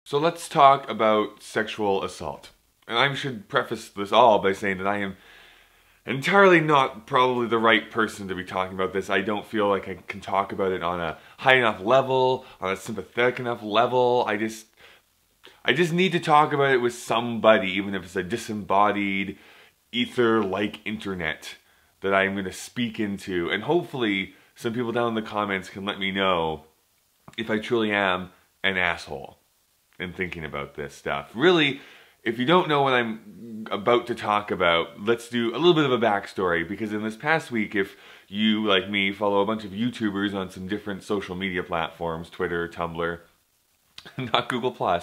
So let's talk about sexual assault. And I should preface this all by saying that I am entirely not probably the right person to be talking about this. I don't feel like I can talk about it on a high enough level, on a sympathetic enough level. I just need to talk about it with somebody, even if it's a disembodied, ether-like internet that I'm going to speak into. And hopefully some people down in the comments can let me know if I truly am an asshole in thinking about this stuff. Really, if you don't know what I'm about to talk about, let's do a little bit of a backstory, because in this past week, if you, like me, follow a bunch of YouTubers on some different social media platforms, Twitter, Tumblr, not Google+,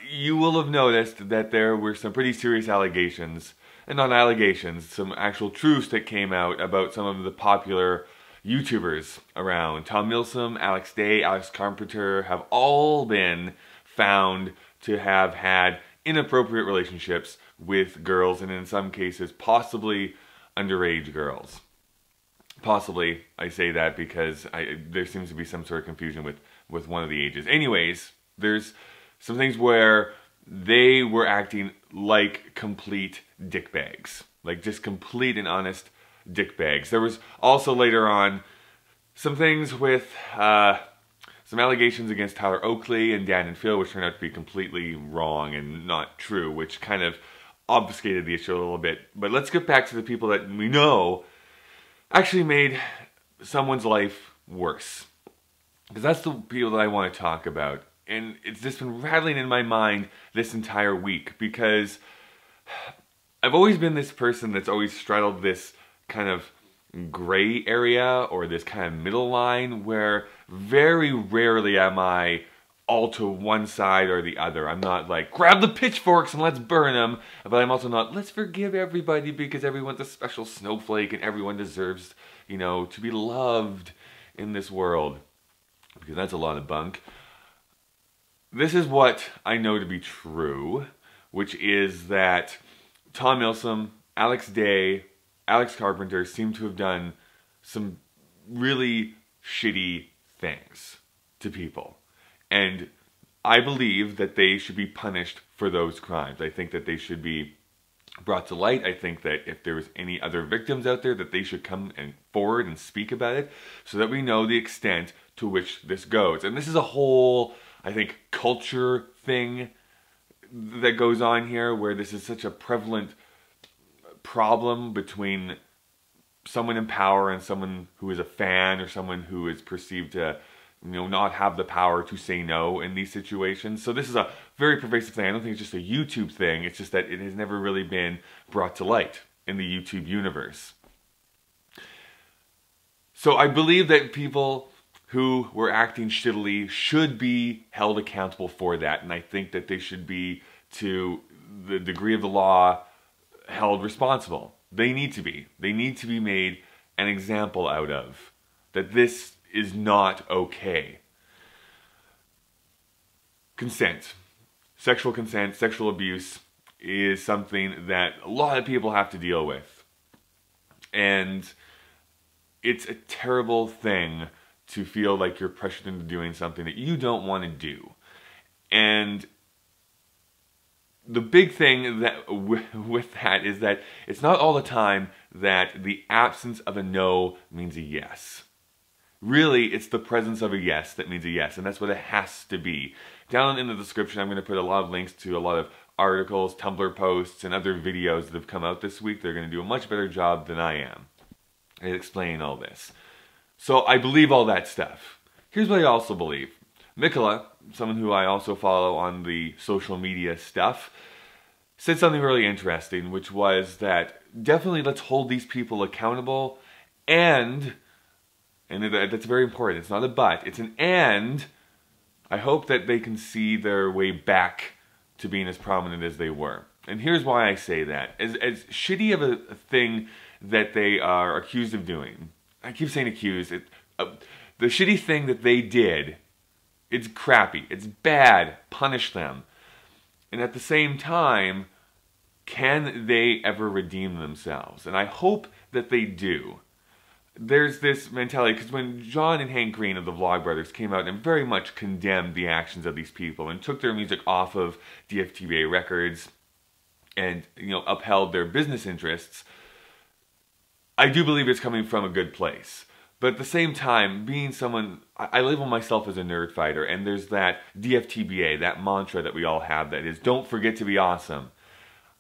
you will have noticed that there were some pretty serious allegations, and not allegations, some actual truths that came out about some of the popular YouTubers around. Tom Milsom, Alex Day, Alex Carpenter have all been found to have had inappropriate relationships with girls, and in some cases possibly underage girls. Possibly, I say that because there seems to be some sort of confusion with one of the ages. Anyways, there's some things where they were acting like complete dickbags. Like just complete and honest dickbags. There was also later on some things with some allegations against Tyler Oakley and Dan and Phil, which turned out to be completely wrong and not true, which kind of obfuscated the issue a little bit. But let's get back to the people that we know actually made someone's life worse, because that's the people that I want to talk about. And it's just been rattling in my mind this entire week, because I've always been this person that's always straddled this kind of gray area, or this kind of middle line, where very rarely am I all to one side or the other. I'm not like, grab the pitchforks and let's burn them, but I'm also not, let's forgive everybody because everyone's a special snowflake and everyone deserves, you know, to be loved in this world, because that's a lot of bunk. This is what I know to be true, which is that Tom Milsom, Alex Day, Alex Carpenter seem to have done some really shitty things to people. And I believe that they should be punished for those crimes. I think that they should be brought to light. I think that if there's any other victims out there, that they should come forward and speak about it, so that we know the extent to which this goes. And this is a whole, I think, culture thing that goes on here, where this is such a prevalent problem between someone in power and someone who is a fan, or someone who is perceived to, you know, not have the power to say no in these situations. So this is a very pervasive thing. I don't think it's just a YouTube thing. It's just that it has never really been brought to light in the YouTube universe. So I believe that people who were acting shittily should be held accountable for that, and I think that they should be, to the degree of the law, held responsible. They need to be. They need to be made an example out of. That this is not okay. Consent. Sexual consent, sexual abuse is something that a lot of people have to deal with. And it's a terrible thing to feel like you're pressured into doing something that you don't want to do. And the big thing that with that is that it's not all the time that the absence of a no means a yes. Really, it's the presence of a yes that means a yes, and that's what it has to be. Down in the description, I'm going to put a lot of links to a lot of articles, Tumblr posts, and other videos that have come out this week. They're going to do a much better job than I am at explaining all this. So I believe all that stuff. Here's what I also believe. Mikola, someone who I also follow on the social media stuff, said something really interesting, which was that definitely let's hold these people accountable, and that's very important. It's not a but, it's an and. I hope that they can see their way back to being as prominent as they were. And here's why I say that. As shitty of a thing that they are accused of doing, I keep saying accused, the shitty thing that they did, it's crappy, it's bad, punish them. And at the same time, can they ever redeem themselves? And I hope that they do. there's this mentality, because when John and Hank Green of the Vlogbrothers came out and very much condemned the actions of these people and took their music off of DFTBA records and, you know, upheld their business interests, I do believe it's coming from a good place. But at the same time, being someone, I label myself as a nerd fighter, and there's that DFTBA, that mantra that we all have that is, don't forget to be awesome.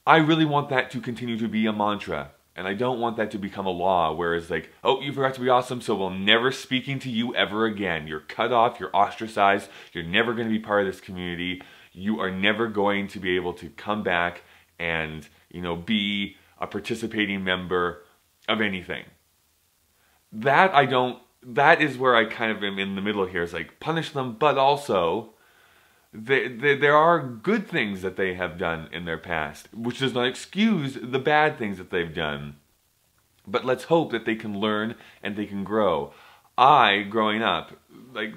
I really want that to continue to be a mantra, and I don't want that to become a law, where it's like, oh, you forgot to be awesome, so we're never speaking to you ever again. You're cut off, you're ostracized, you're never going to be part of this community, you are never going to be able to come back and, you know, be a participating member of anything. That is where I kind of am in the middle here. It's like, punish them, but also, there are good things that they have done in their past, which does not excuse the bad things that they've done. But let's hope that they can learn and they can grow. Growing up, like,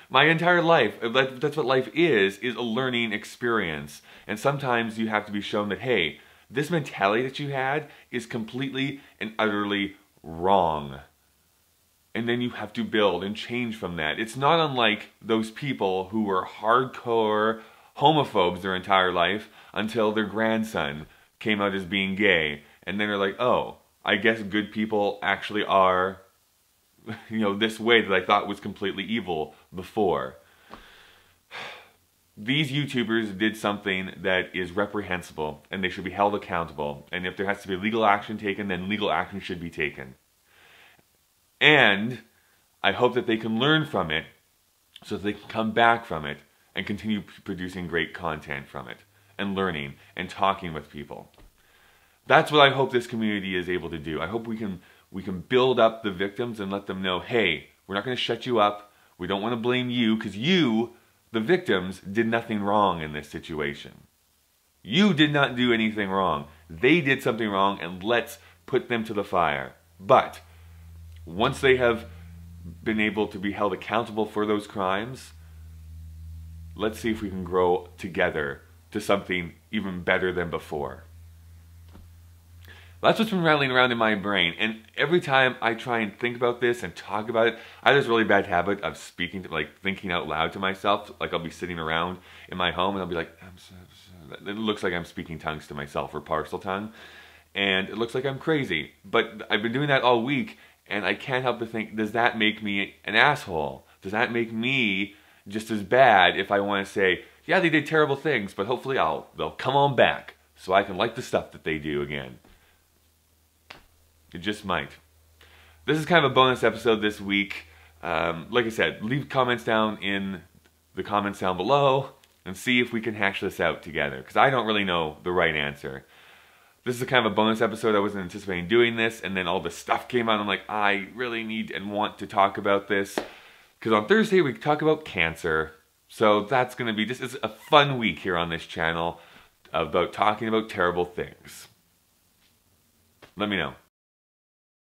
my entire life, that's what life is a learning experience. And sometimes you have to be shown that, hey, this mentality that you had is completely and utterly wrong. And then you have to build and change from that. It's not unlike those people who were hardcore homophobes their entire life until their grandson came out as being gay. And then they're like, oh, I guess good people actually are, you know, this way that I thought was completely evil before. These YouTubers did something that is reprehensible, and they should be held accountable. And if there has to be legal action taken, then legal action should be taken. And I hope that they can learn from it so that they can come back from it and continue producing great content from it and learning and talking with people. That's what I hope this community is able to do. I hope we can build up the victims and let them know, hey, we're not going to shut you up. We don't want to blame you, because you, the victims, did nothing wrong in this situation. You did not do anything wrong. They did something wrong, and let's put them to the fire. But once they have been able to be held accountable for those crimes, let's see if we can grow together to something even better than before. That's what's been rattling around in my brain, and every time I try and think about this and talk about it, I have this really bad habit of speaking, thinking out loud to myself. Like, I'll be sitting around in my home and I'll be like, it looks like I'm speaking tongues to myself, or parcel tongue, and it looks like I'm crazy. But I've been doing that all week, and I can't help but think, does that make me an asshole? Does that make me just as bad if I want to say, yeah, they did terrible things, but hopefully they'll come on back so I can like the stuff that they do again? It just might. This is kind of a bonus episode this week. Like I said, leave comments down in the comments down below and see if we can hash this out together, because I don't really know the right answer. This is a kind of a bonus episode. I wasn't anticipating doing this, and then all this stuff came out. I'm like, I really need and want to talk about this, because on Thursday we talk about cancer. So that's going to be, this is a fun week here on this channel about talking about terrible things. Let me know.